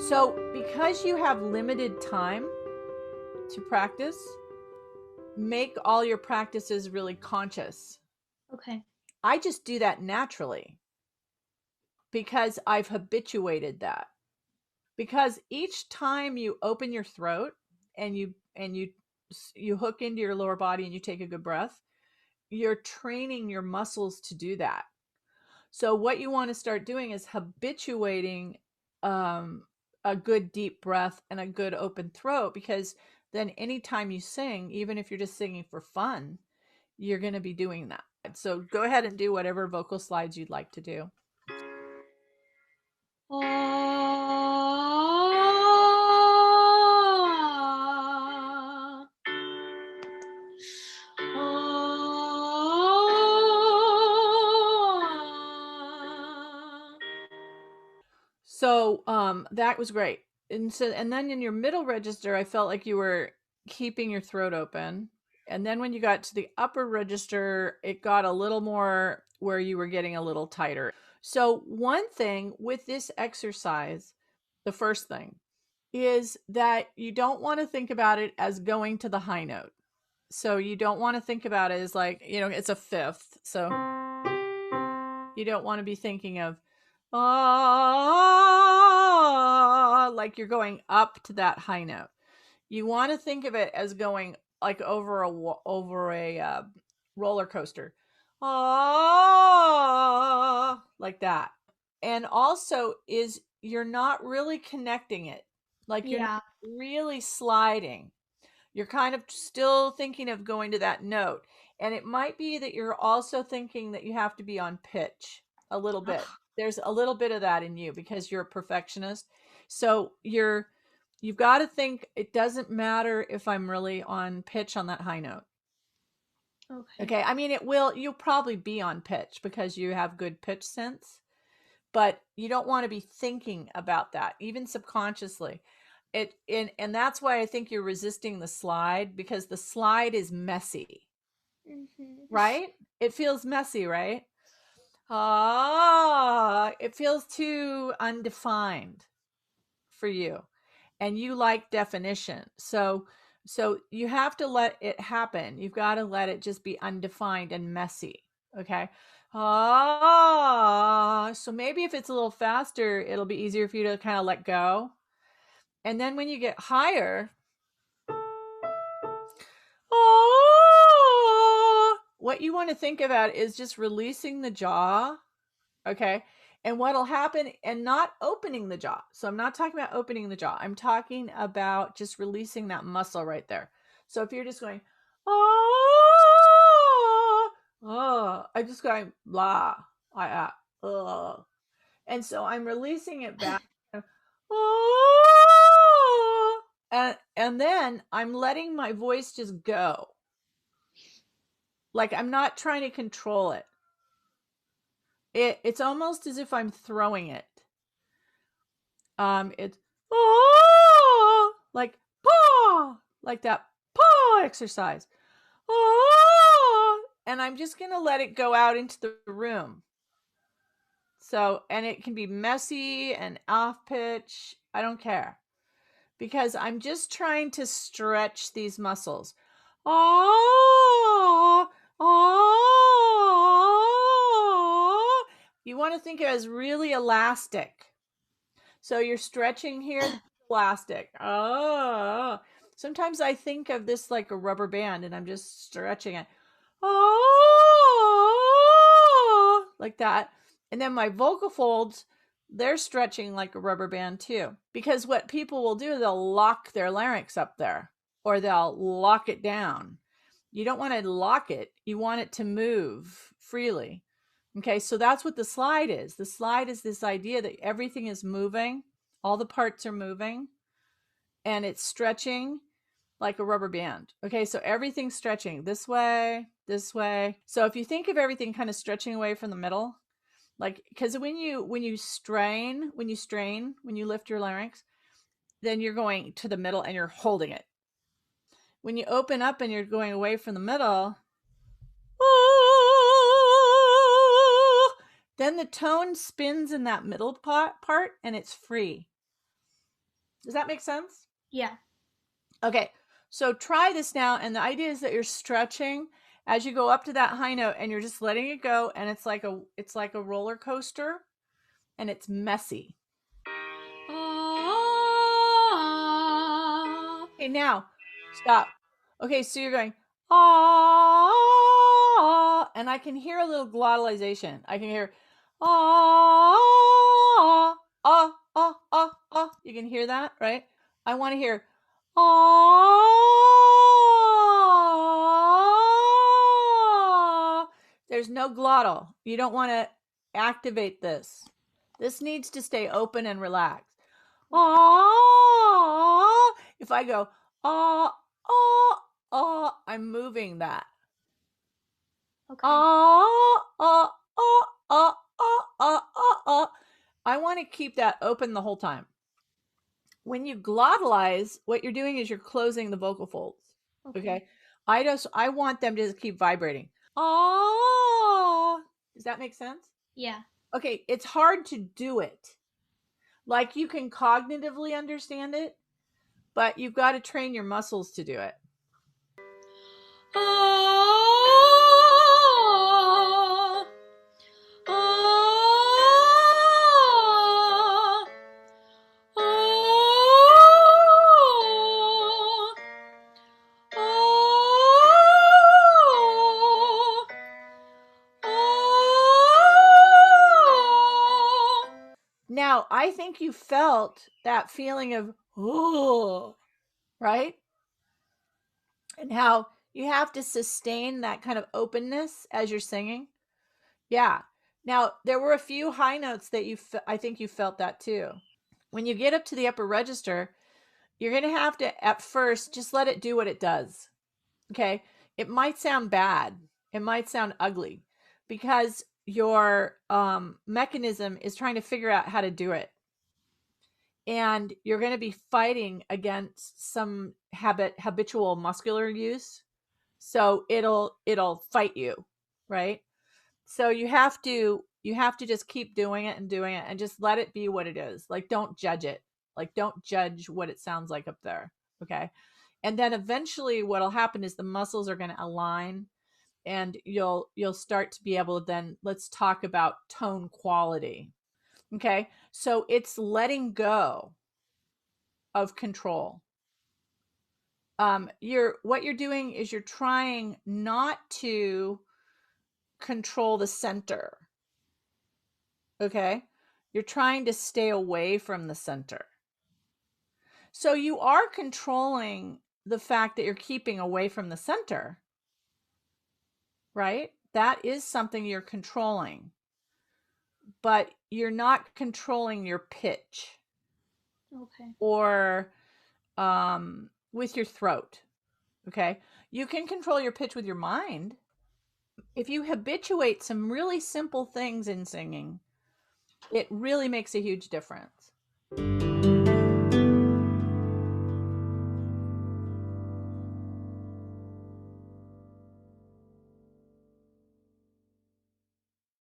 So because you have limited time to practice, make all your practices really conscious. Okay. I just do that naturally because I've habituated that. Because each time you open your throat and you hook into your lower body and you take a good breath, you're training your muscles to do that. So what you want to start doing is habituating a good deep breath and a good open throat, because then anytime you sing, even if you're just singing for fun, you're going to be doing that. So go ahead and do whatever vocal slides you'd like to do. So that was great. And then in your middle register, I felt like you were keeping your throat open. And then when you got to the upper register, it got a little more where you were getting a little tighter. So one thing with this exercise, the first thing is that you don't want to think about it as going to the high note. So you don't want to think about it as like, it's a fifth. So you don't want to be thinking of like you're going up to that high note. You want to think of it as going like over a roller coaster, like that. And also is you're not really connecting it, like you're not Yeah. really sliding. You're kind of still thinking of going to that note. And it might be that you're also thinking that you have to be on pitch a little bit. There's a little bit of that in you because you're a perfectionist. So you've got to think it doesn't matter if I'm really on pitch on that high note. Okay. Okay. I mean, you'll probably be on pitch because you have good pitch sense, but you don't want to be thinking about that, even subconsciously. And that's why I think you're resisting the slide, because the slide is messy, right? It feels messy, right? It feels too undefined for you, and you like definition. So you have to let it happen. You've got to let it just be undefined and messy. Okay. So maybe if it's a little faster, it'll be easier for you to kind of let go. And then when you get higher, what you want to think about is just releasing the jaw. Okay. And what'll happen, and not opening the jaw. So I'm not talking about opening the jaw. I'm talking about just releasing that muscle right there. So if you're just going, I'm just going, blah, and so I'm releasing it back. And then I'm letting my voice just go. Like I'm not trying to control it. It's almost as if I'm throwing it. It's like like that exercise. And I'm just gonna let it go out into the room. So, and it can be messy and off pitch. I don't care, because I'm just trying to stretch these muscles. You want to think of it as really elastic. So you're stretching here, elastic. Sometimes I think of this like a rubber band, and I'm just stretching it. Like that. And then my vocal folds, they're stretching like a rubber band too. Because what people will do, they'll lock their larynx up there, or they'll lock it down. You don't want to lock it. You want it to move freely. Okay, so that's what the slide is. The slide is this idea that everything is moving, all the parts are moving, and it's stretching like a rubber band. Okay, so everything's stretching this way, this way. So if you think of everything kind of stretching away from the middle, like, because when you lift your larynx, then you're going to the middle and you're holding it. When you open up and you're going away from the middle, then the tone spins in that middle part and it's free. Does that make sense? Yeah. Okay, so try this now, and the idea is that you're stretching as you go up to that high note, and you're just letting it go, and it's like a roller coaster, and it's messy. Okay, now stop. Okay, so you're going ah, and I can hear a little glottalization. I can hear ah, You can hear that, right? I want to hear ah. There's no glottal. You don't want to activate this. This needs to stay open and relaxed. Ah. If I go ah, I'm moving that. Okay. I want to keep that open the whole time. When you glottalize, what you're doing is you're closing the vocal folds. Okay. I want them to just keep vibrating. Ah. Does that make sense? Yeah. Okay, it's hard to do it. Like you can cognitively understand it, but you've got to train your muscles to do it. Now, I think you felt that feeling of, oh, right? And how you have to sustain that kind of openness as you're singing. Yeah. Now, there were a few high notes that I think you felt that too. When you get up to the upper register, you're going to have to, at first, just let it do what it does. Okay. It might sound bad. It might sound ugly because your mechanism is trying to figure out how to do it. And you're going to be fighting against some habitual muscular use. So it'll fight you, right? So you have to just keep doing it and just let it be what it is. Like don't judge it. Like don't judge what it sounds like up there. Okay? And then eventually what'll happen is the muscles are going to align and you'll start to be able to then let's talk about tone quality. Okay? So it's letting go of control. What you're doing is you're trying not to control the center. Okay? You're trying to stay away from the center. So you are controlling the fact that you're keeping away from the center, right? That is something you're controlling, but you're not controlling your pitch. Okay. Or with your throat. Okay? You can control your pitch with your mind. If you habituate some really simple things in singing, it really makes a huge difference.